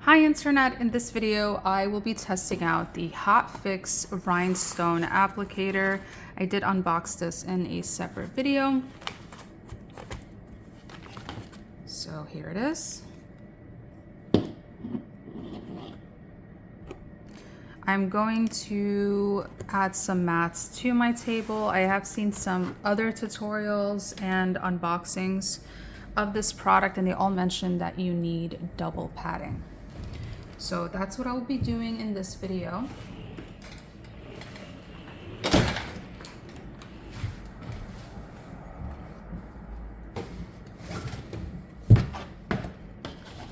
Hi Internet, in this video I will be testing out the Hotfix Rhinestone applicator. I did unbox this in a separate video. So here it is. I'm going to add some mats to my table. I have seen some other tutorials and unboxings of this product and they all mention that you need double padding. So that's what I'll be doing in this video.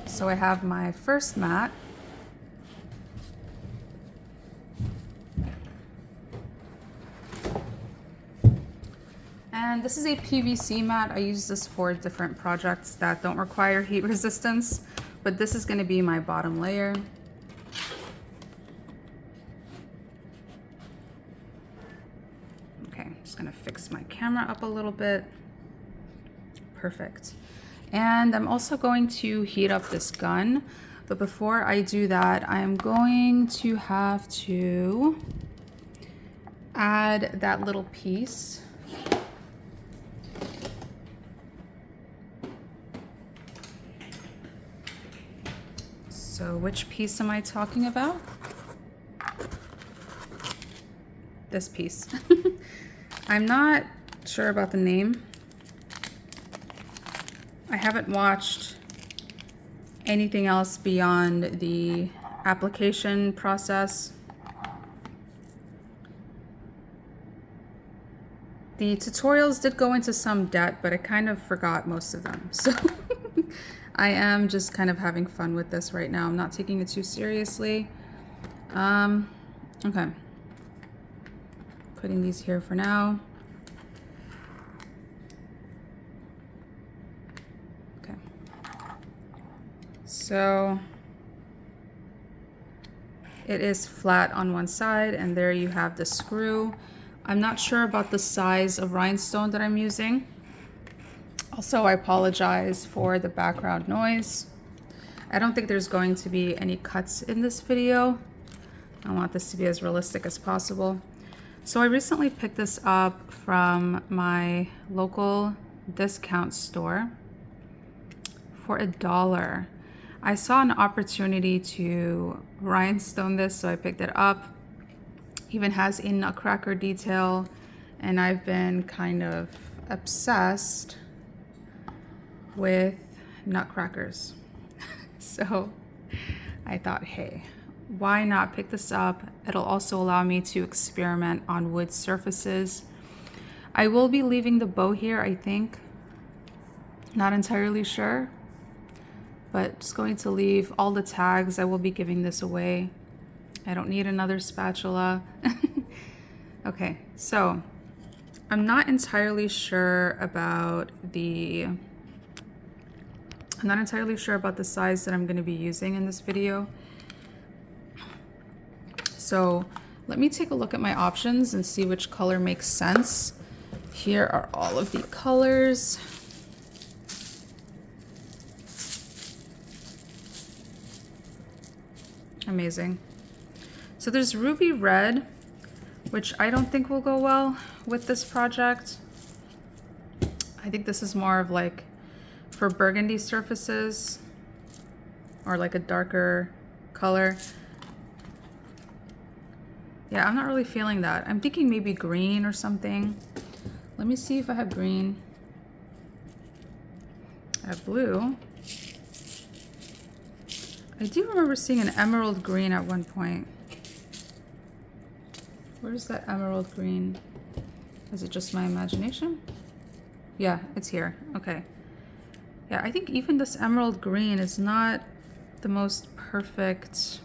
So I have my first mat. And this is a PVC mat. I use this for different projects that don't require heat resistance, but this is going to be my bottom layer. Okay, I'm just going to fix my camera up a little bit. Perfect. And I'm also going to heat up this gun, but before I do that, I'm going to have to add that little piece. So which piece am I talking about? This piece. I'm not sure about the name. I haven't watched anything else beyond the application process. The tutorials did go into some depth, but I kind of forgot most of them. So I am just kind of having fun with this right now. I'm not taking it too seriously. Okay. Putting these here for now. Okay. So it is flat on one side, and there you have the screw. I'm not sure about the size of rhinestone that I'm using. Also, I apologize for the background noise. I don't think there's going to be any cuts in this video. I want this to be as realistic as possible. So I recently picked this up from my local discount store for $1. I saw an opportunity to rhinestone this, so I picked it up. Even has a nutcracker detail, and I've been kind of obsessed with nutcrackers. So I thought, hey, why not pick this up? It'll also allow me to experiment on wood surfaces. I will be leaving the bow here, I think. Not entirely sure, but just going to leave all the tags. I will be giving this away. I don't need another spatula. Okay, so I'm not entirely sure about the size that I'm going to be using in this video. So let me take a look at my options and see which color makes sense. Here are all of the colors. Amazing. So there's ruby red, which I don't think will go well with this project. I think this is more of like for burgundy surfaces or like a darker color. Yeah, I'm not really feeling that. I'm thinking maybe green or something. Let me see if I have green. I have blue. I do remember seeing an emerald green at one point. Where's that emerald green? Is it just my imagination? Yeah, it's here. Okay. Yeah, I think even this emerald green is not the most perfect.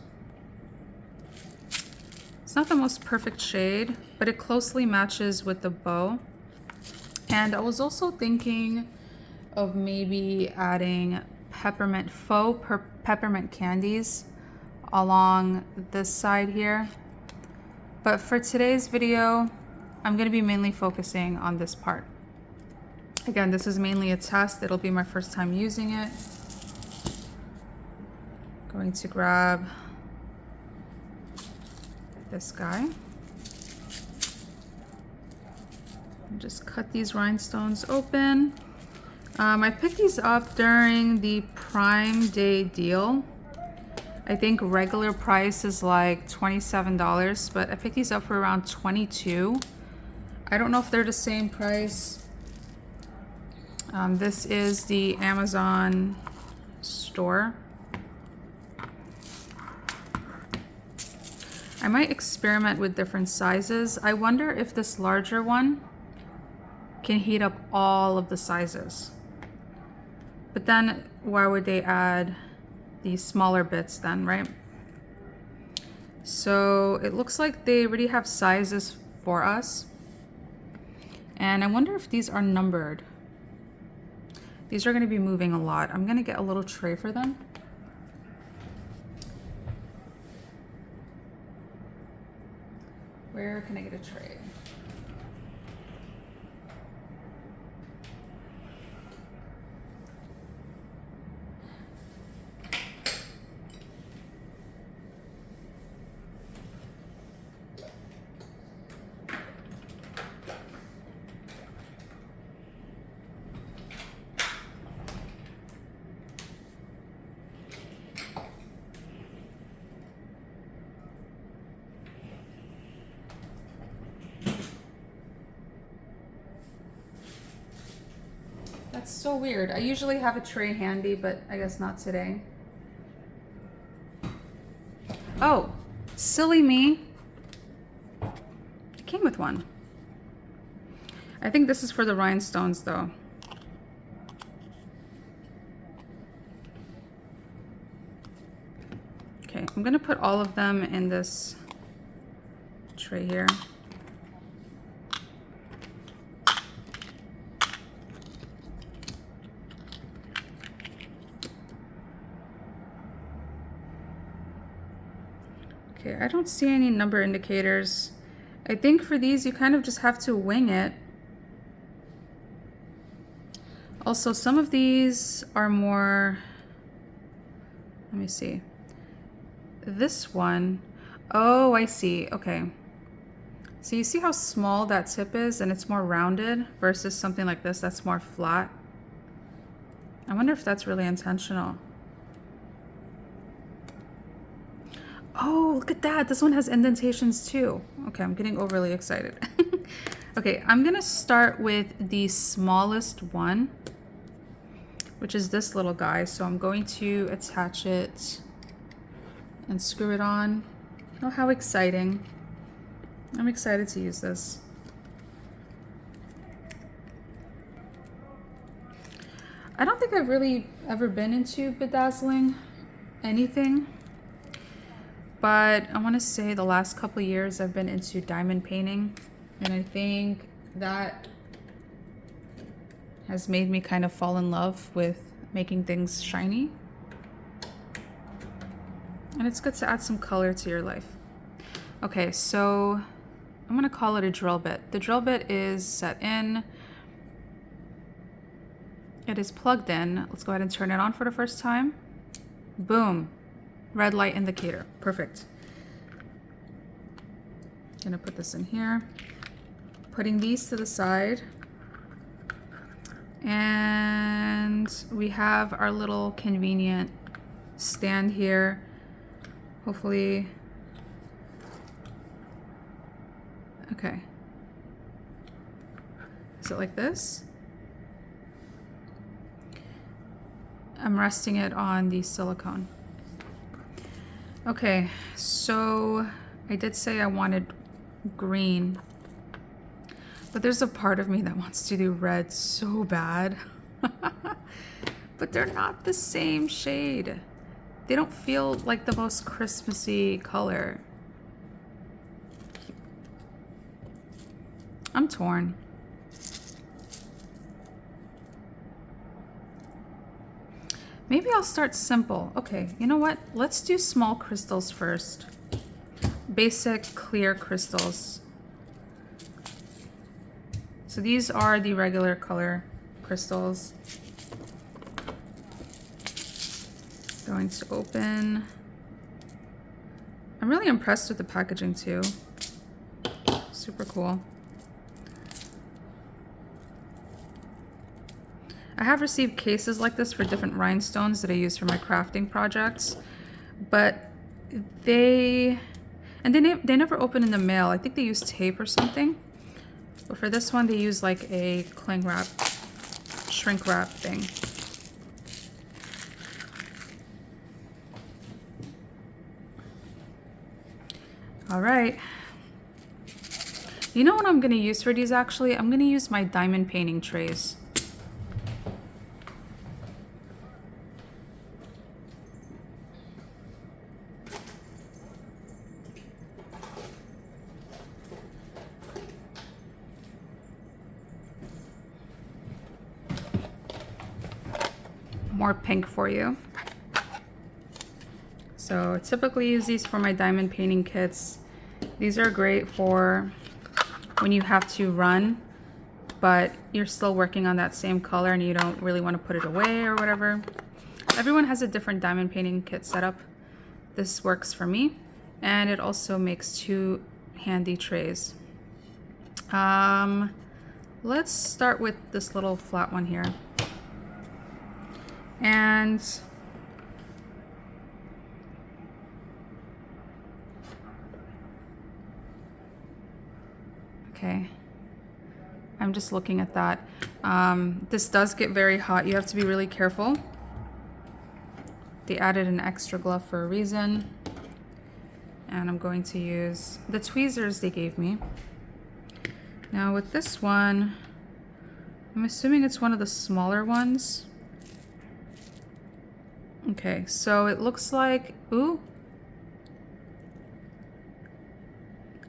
It's not the most perfect shade, but it closely matches with the bow. And I was also thinking of maybe adding faux peppermint candies along this side here. But for today's video, I'm going to be mainly focusing on this part. Again, this is mainly a test. It'll be my first time using it. Going to grab this guy. And just cut these rhinestones open. I picked these up during the Prime Day deal. I think regular price is like $27, but I picked these up for around $22. I don't know if they're the same price. This is the Amazon store. I might experiment with different sizes. I wonder if this larger one can heat up all of the sizes. But then why would they add these smaller bits then, right? So it looks like they already have sizes for us. And I wonder if these are numbered. These are going to be moving a lot. I'm going to get a little tray for them. Where can I get a tray? That's so weird. I usually have a tray handy, but I guess not today. Oh, silly me. It came with one. I think this is for the rhinestones though. Okay, I'm gonna put all of them in this tray here. Okay, I don't see any number indicators. I think for these, you kind of just have to wing it. Also, some of these are more, let me see. This one, oh, I see, okay. So you see how small that tip is and it's more rounded versus something like this that's more flat? I wonder if that's really intentional. Oh, look at that. This one has indentations too. Okay, I'm getting overly excited. Okay, I'm gonna start with the smallest one, which is this little guy. So I'm going to attach it and screw it on. Oh, how exciting. I'm excited to use this. I don't think I've really ever been into bedazzling anything. But I want to say the last couple of years I've been into diamond painting, and I think that has made me kind of fall in love with making things shiny. And it's good to add some color to your life. Okay, so I'm gonna call it a drill bit. The drill bit is set in. It is plugged in. Let's go ahead and turn it on for the first time. Boom. Red light indicator. Perfect. Gonna put this in here. Putting these to the side. And we have our little convenient stand here. Hopefully. Okay. Is it like this? I'm resting it on the silicone. Okay, so I did say I wanted green, but there's a part of me that wants to do red so bad. But they're not the same shade. They don't feel like the most Christmassy color. I'm torn. Maybe I'll start simple. Okay, you know what? Let's do small crystals first. Basic clear crystals. So these are the regular color crystals. going to open. I'm really impressed with the packaging too. Super cool. I have received cases like this for different rhinestones that I use for my crafting projects, but they never open in the mail. I think they use tape or something. But for this one, they use like a cling wrap, shrink wrap thing. All right. You know what I'm gonna use for these actually? I'm gonna use my diamond painting trays. More pink for you. So typically use these for my diamond painting kits. These are great for when you have to run, but you're still working on that same color and you don't really want to put it away or whatever. Everyone has a different diamond painting kit setup. This works for me, and it also makes 2 handy trays. Let's start with this little flat one here. And okay, I'm just looking at that. This does get very hot. You have to be really careful. They added an extra glove for a reason. And I'm going to use the tweezers they gave me. Now with this one, I'm assuming it's one of the smaller ones. Okay, so it looks like, ooh.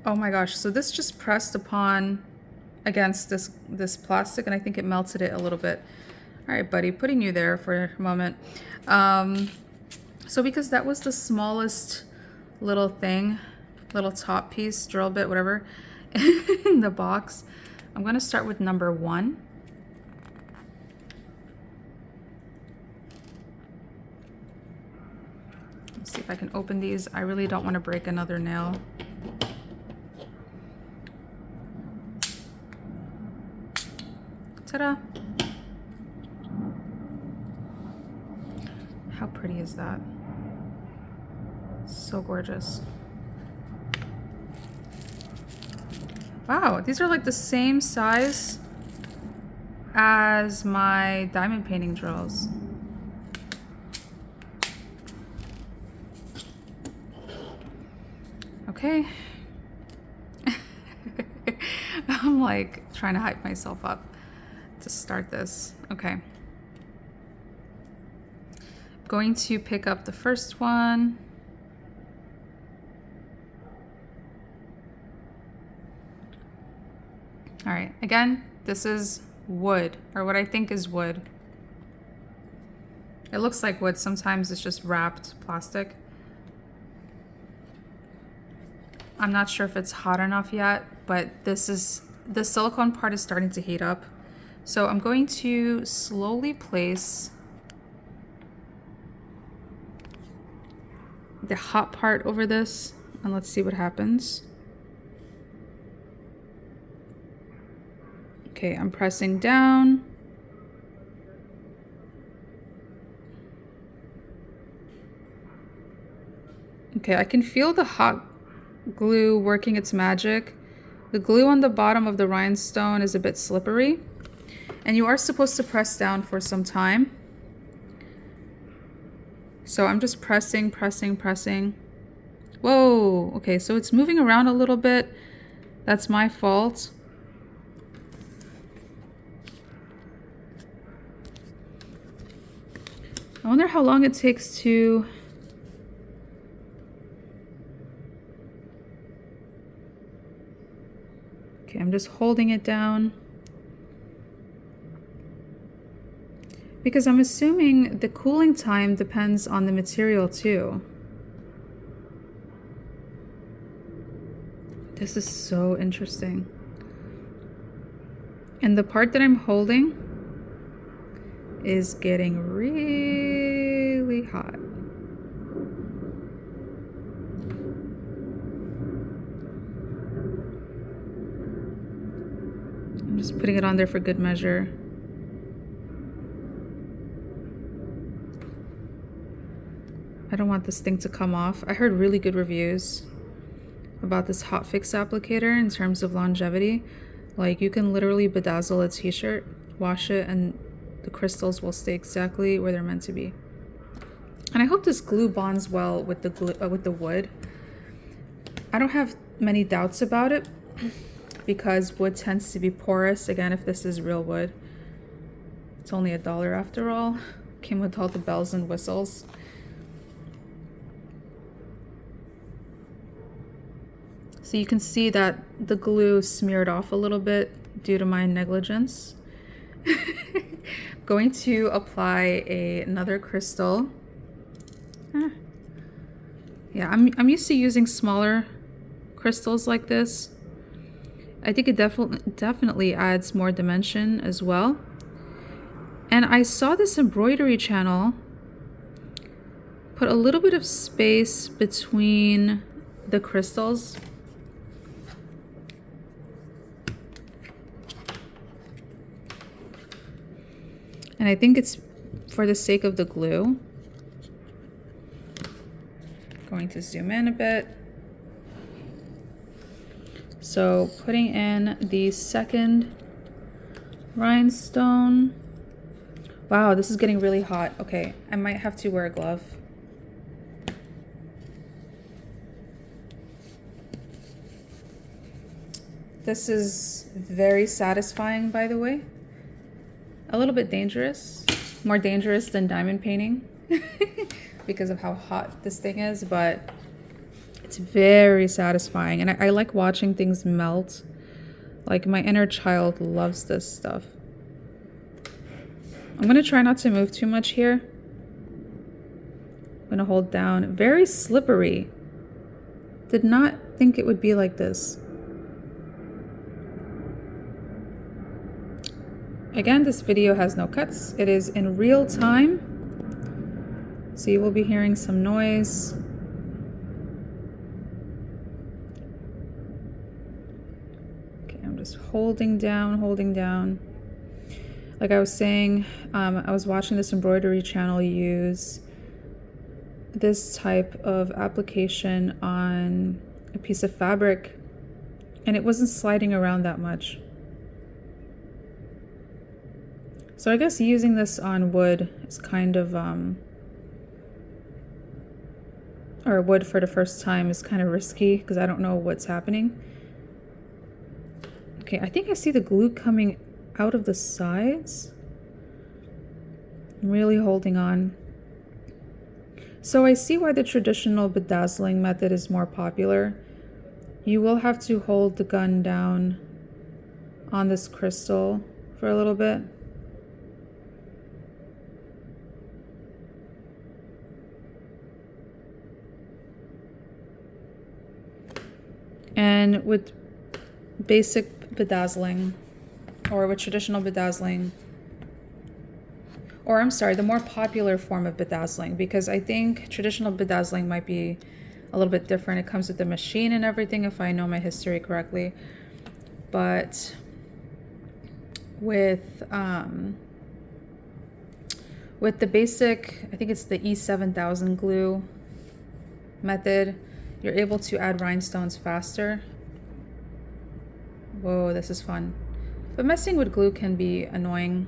Oh my gosh, so this just pressed upon against this plastic and I think it melted it a little bit. All right, buddy, putting you there for a moment. So because that was the smallest little thing, little top piece, drill bit, whatever, in the box, I'm gonna start with number 1. Let's see if I can open these. I really don't want to break another nail. Ta-da! How pretty is that? So gorgeous. Wow, these are like the same size as my diamond painting drills. Okay. I'm like trying to hype myself up to start this. Okay. Going to pick up the first one. All right, again, this is wood, or what I think is wood. It looks like wood. Sometimes it's just wrapped plastic. I'm not sure if it's hot enough yet, but the silicone part is starting to heat up. So I'm going to slowly place the hot part over this, and let's see what happens. Okay, I'm pressing down. Okay, I can feel the hot glue working its magic. The glue on the bottom of the rhinestone is a bit slippery, and you are supposed to press down for some time. So I'm just pressing. Whoa, okay, so it's moving around a little bit. That's my fault. I wonder how long it takes to... Okay, I'm just holding it down. Because I'm assuming the cooling time depends on the material too. This is so interesting. And the part that I'm holding is getting really hot. Just putting it on there for good measure. I don't want this thing to come off. I heard really good reviews about this hotfix applicator in terms of longevity. Like, you can literally bedazzle a t-shirt, wash it, and the crystals will stay exactly where they're meant to be. And I hope this glue bonds well with the with the wood. I don't have many doubts about it because wood tends to be porous. Again, if this is real wood, it's only $1 after all. Came with all the bells and whistles. So you can see that the glue smeared off a little bit due to my negligence. Going to apply another crystal. Yeah, I'm used to using smaller crystals like this. I think it definitely adds more dimension as well. And I saw this embroidery channel put a little bit of space between the crystals. And I think it's for the sake of the glue. Going to zoom in a bit. So putting in the second rhinestone. Wow, this is getting really hot. Okay, I might have to wear a glove. This is very satisfying, by the way. A little bit dangerous, more dangerous than diamond painting because of how hot this thing is, but it's very satisfying. And I like watching things melt. Like, my inner child loves this stuff. I'm gonna try not to move too much here. I'm gonna hold down. Very slippery. Did not think it would be like this. Again, this video has no cuts. It is in real time, so you will be hearing some noise. Okay, I'm just holding down. Like I was saying, I was watching this embroidery channel use this type of application on a piece of fabric, and it wasn't sliding around that much. So I guess using this on wood is kind of, or wood for the first time is kind of risky because I don't know what's happening. Okay, I think I see the glue coming out of the sides. I'm really holding on. So I see why the traditional bedazzling method is more popular. You will have to hold the gun down on this crystal for a little bit. And with basic bedazzling, or with traditional bedazzling, or I'm sorry, the more popular form of bedazzling, because I think traditional bedazzling might be a little bit different. It comes with the machine and everything, if I know my history correctly. But with the basic, I think it's the E7000 glue method, you're able to add rhinestones faster. Whoa, this is fun. But messing with glue can be annoying.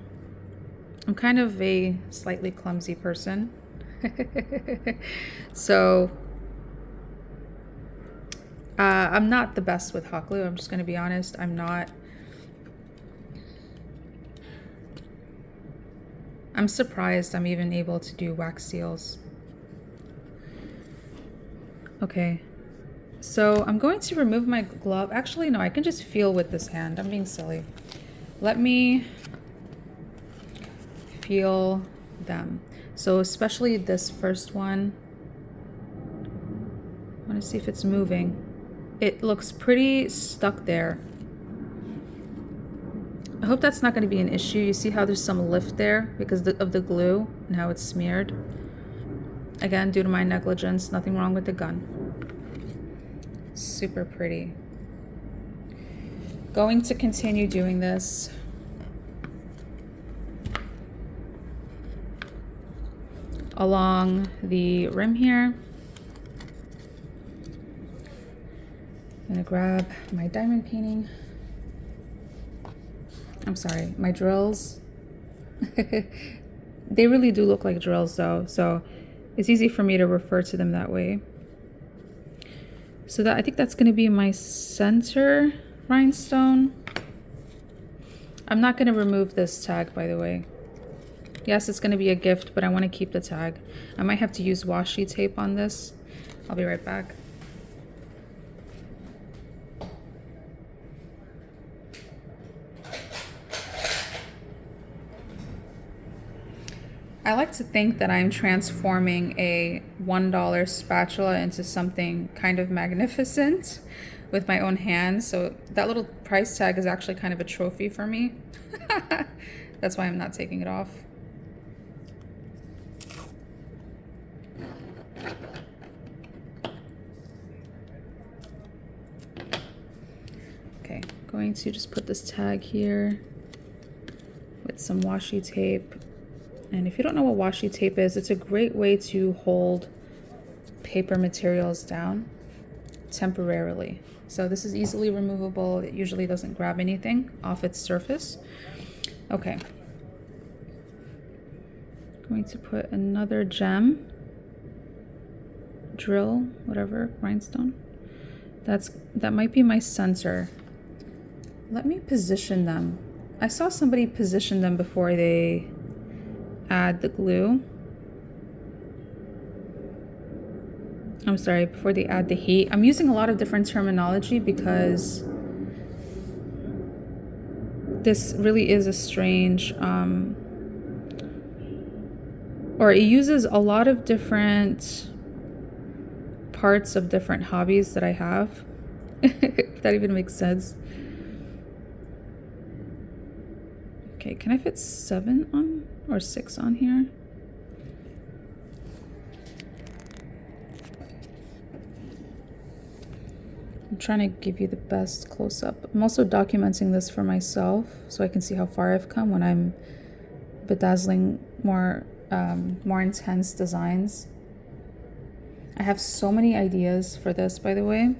I'm kind of a slightly clumsy person. So I'm not the best with hot glue. I'm just going to be honest. I'm not. I'm surprised I'm even able to do wax seals. Okay, so I'm going to remove my glove. Actually, no, I can just feel with this hand. I'm being silly. Let me feel them. So especially this first one. I want to see if it's moving. It looks pretty stuck there. I hope that's not going to be an issue. You see how there's some lift there because of the glue and how it's smeared. Again, due to my negligence, nothing wrong with the gun. Super pretty. Going to continue doing this. Along the rim here. I'm gonna grab my diamond painting. I'm sorry, my drills. They really do look like drills though, so it's easy for me to refer to them that way. So that I think that's gonna be my center rhinestone. I'm not gonna remove this tag, by the way. Yes, it's gonna be a gift, but I wanna keep the tag. I might have to use washi tape on this. I'll be right back. I like to think that I'm transforming a $1 spatula into something kind of magnificent with my own hands. So that little price tag is actually kind of a trophy for me. That's why I'm not taking it off. Okay, going to just put this tag here with some washi tape. And if you don't know what washi tape is, it's a great way to hold paper materials down temporarily. So this is easily removable. It usually doesn't grab anything off its surface. Okay. Going to put another gem, drill, whatever, rhinestone. That might be my center. Let me position them. I saw somebody position them before they add the glue. I'm sorry, before they add the heat. I'm using a lot of different terminology because this really is a strange, or it uses a lot of different parts of different hobbies that I have. If that even makes sense. Okay, can I fit 7 on or 6 on here? I'm trying to give you the best close-up. I'm also documenting this for myself so I can see how far I've come when I'm bedazzling more intense designs. I have so many ideas for this, by the way.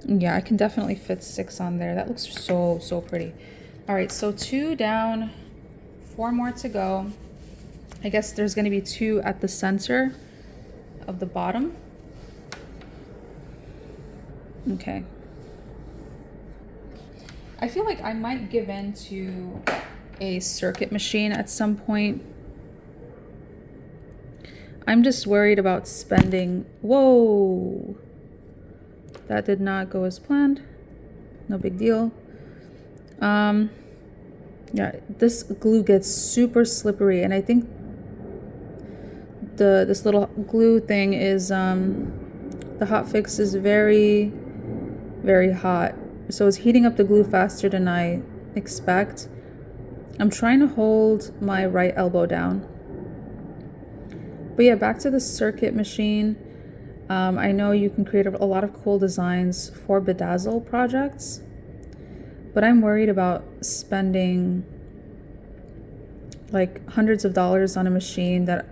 Yeah, I can definitely fit 6 on there. That looks so pretty. All right, so 2 down, 4 more to go. I guess there's going to be 2 at the center of the bottom. Okay. I feel like I might give in to a circuit machine at some point. I'm just worried about spending... Whoa! That did not go as planned. No big deal. Yeah, this glue gets super slippery, and I think this little glue thing is the hot fix is very hot, so it's heating up the glue faster than I expect. I'm trying to hold my right elbow down. But yeah, back to the circuit machine. I know you can create a lot of cool designs for bedazzle projects, but I'm worried about spending like hundreds of dollars on a machine that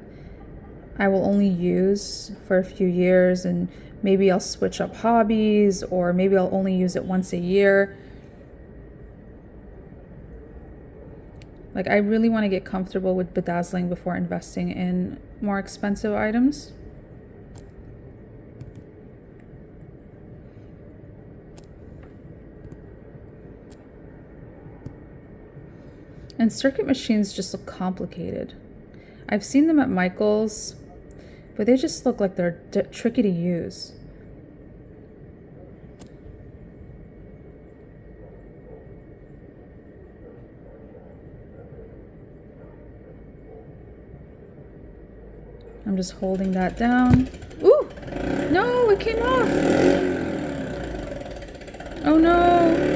I will only use for a few years, and maybe I'll switch up hobbies, or maybe I'll only use it once a year. Like, I really want to get comfortable with bedazzling before investing in more expensive items. And circuit machines just look complicated. I've seen them at Michael's, but they just look like they're tricky to use. I'm just holding that down. Ooh! No, it came off! Oh no!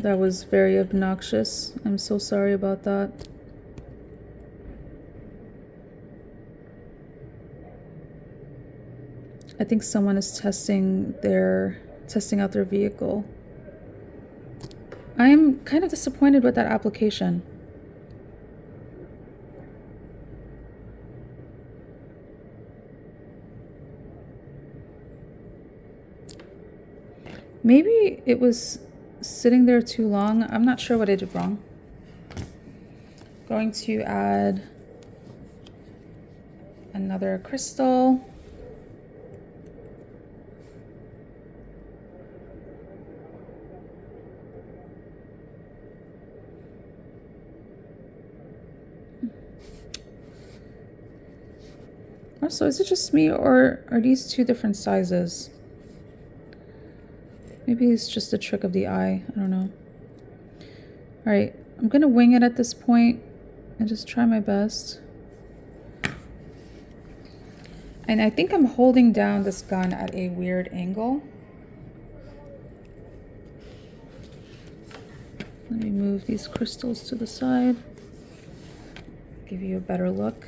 That was very obnoxious. I'm so sorry about that. I think someone is testing out their vehicle. I am kind of disappointed with that application. Maybe it was sitting there too long. I'm not sure what I did wrong. Going to add another crystal. Also, is it just me, or are these two different sizes? Maybe it's just a trick of the eye. I don't know. All right, I'm gonna wing it at this point and just try my best. And I think I'm holding down this gun at a weird angle. Let me move these crystals to the side. Give you a better look.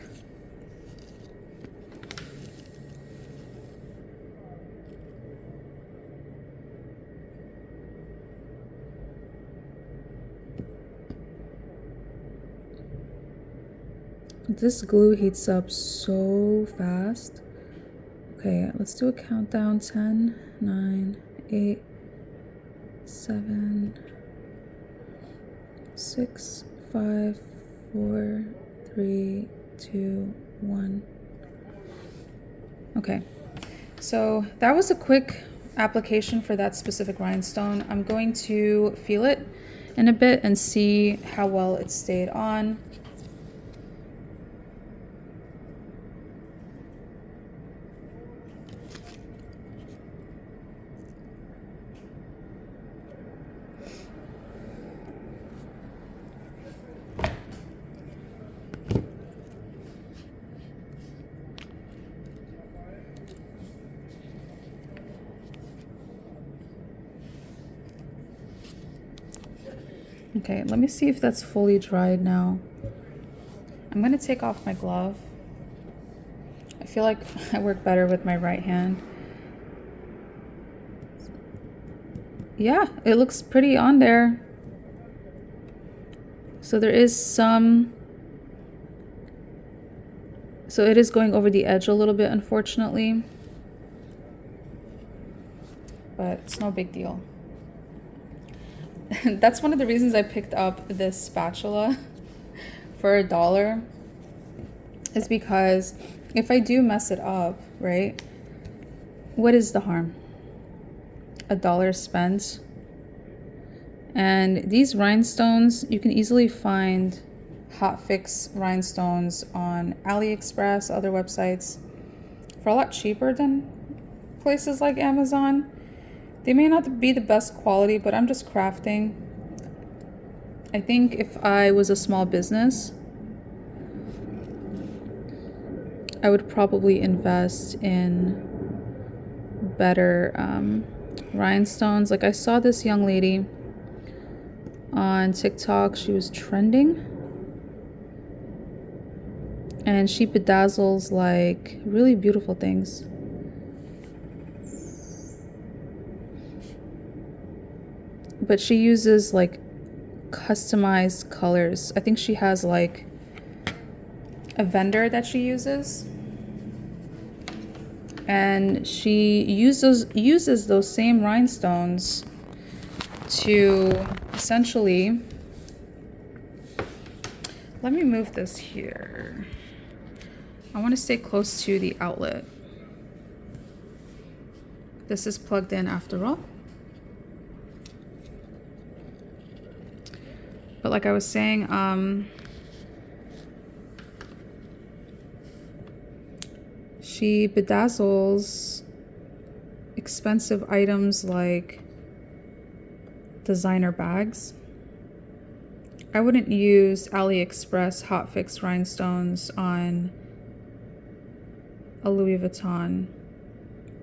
This glue heats up so fast. Okay, let's do a countdown. 10, 9, 8, 7, 6, 5, 4, 3, 2, 1. Okay, so that was a quick application for that specific rhinestone. I'm going to feel it in a bit and see how well it stayed on. Okay, let me see if that's fully dried now. I'm gonna take off my glove. I feel like I work better with my right hand. Yeah, it looks pretty on there. So there is some... So it is going over the edge a little bit, unfortunately. But it's no big deal. That's one of the reasons I picked up this spatula for $1, is because if I do mess it up, right, what is the harm? $1 spent. And these rhinestones, you can easily find hotfix rhinestones on AliExpress, other websites, for a lot cheaper than places like Amazon. They may not be the best quality, but I'm just crafting. I think if I was a small business, I would probably invest in better rhinestones. Like I saw this young lady on TikTok, she was trending. And she bedazzles like really beautiful things. But she uses like customized colors. I think she has like a vendor that she uses. And she uses those same rhinestones to essentially... Let me move this here. I want to stay close to the outlet. This is plugged in after all. But like I was saying, she bedazzles expensive items like designer bags. I wouldn't use AliExpress hotfix rhinestones on a Louis Vuitton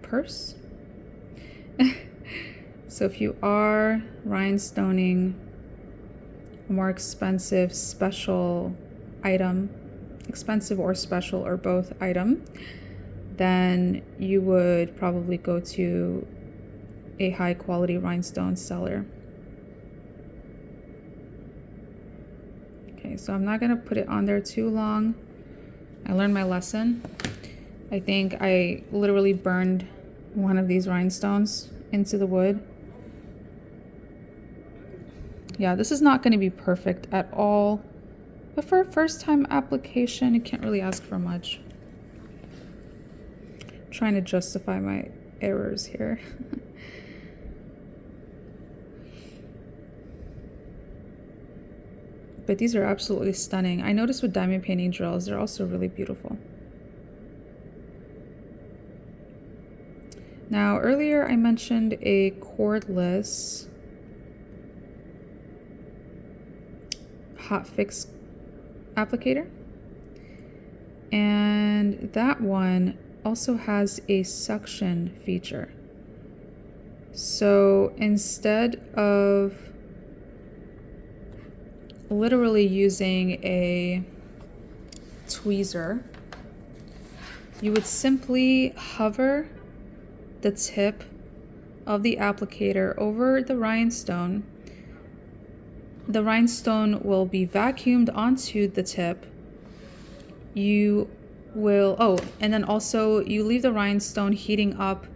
purse. So if you are rhinestoning a more expensive special item, expensive or special or both item, then you would probably go to a high quality rhinestone seller. Okay, so I'm not gonna put it on there too long. I learned my lesson. I think I literally burned one of these rhinestones into the wood. Yeah, this is not going to be perfect at all, but for a first time application, you can't really ask for much. I'm trying to justify my errors here. But these are absolutely stunning. I noticed with diamond painting drills, they're also really beautiful. Now, earlier I mentioned a cordless hot fix applicator, and that one also has a suction feature. So instead of literally using a tweezer, you would simply hover the tip of the applicator over the rhinestone. The rhinestone will be vacuumed onto the tip. You will, and then also you leave the rhinestone heating up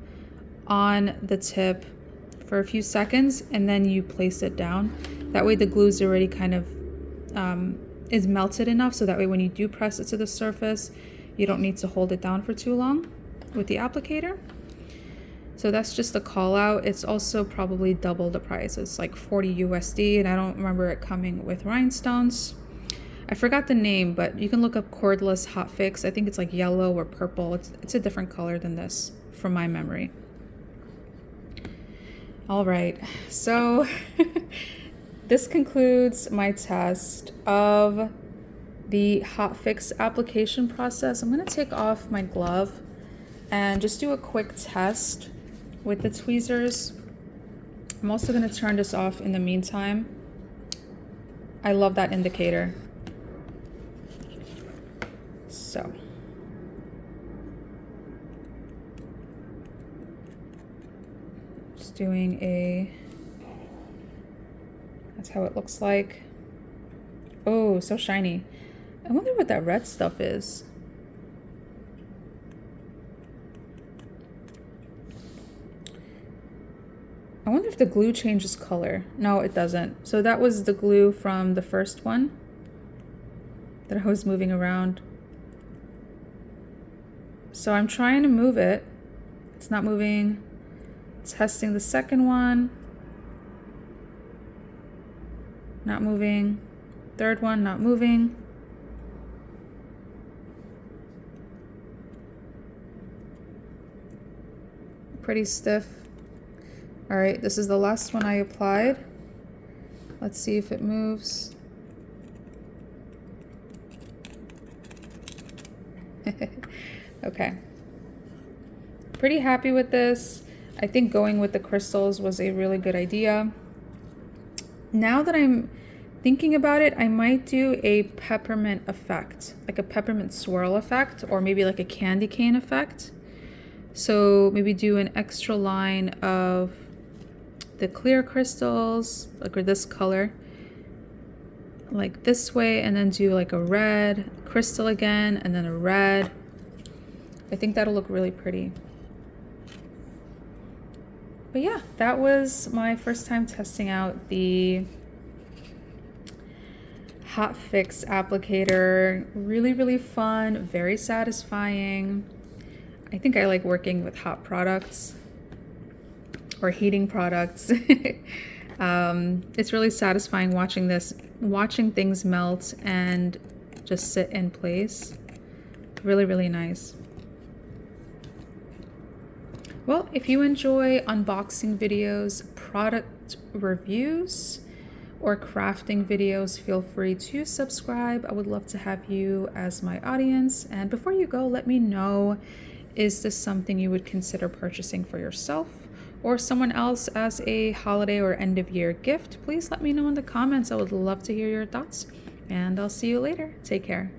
on the tip for a few seconds, and then you place it down. That way the glue is already kind of is melted enough, so that way when you do press it to the surface, you don't need to hold it down for too long with the applicator. So that's just a call out. It's also probably double the price. It's like 40 USD, and I don't remember it coming with rhinestones. I forgot the name, but you can look up cordless hot fix. I think it's like yellow or purple. It's a different color than this from my memory. All right, so this concludes my test of the hot fix application process. I'm gonna take off my glove and just do a quick test with the tweezers. I'm also gonna turn this off in the meantime. I love that indicator. So. Just doing that's how it looks like. Oh, so shiny. I wonder what that red stuff is. I wonder if the glue changes color. No, it doesn't. So that was the glue from the first one that I was moving around. So I'm trying to move it. It's not moving. Testing the second one. Not moving. Third one, not moving. Pretty stiff. All right, this is the last one I applied. Let's see if it moves. Okay. Pretty happy with this. I think going with the crystals was a really good idea. Now that I'm thinking about it, I might do a peppermint effect, like a peppermint swirl effect, or maybe like a candy cane effect. So maybe do an extra line of the clear crystals, like or this color, like this way, and then do like a red crystal again, and then a red. I think that'll look really pretty. But yeah, that was my first time testing out the hot fix applicator. Really, really fun, very satisfying. I think I like working with hot products or heating products. It's really satisfying watching things melt and just sit in place. Really, really nice. Well, if you enjoy unboxing videos, product reviews, or crafting videos, feel free to subscribe. I would love to have you as my audience. And before you go, let me know, is this something you would consider purchasing for yourself or someone else as a holiday or end of year gift? Please let me know in the comments. I would love to hear your thoughts, and I'll see you later. Take care.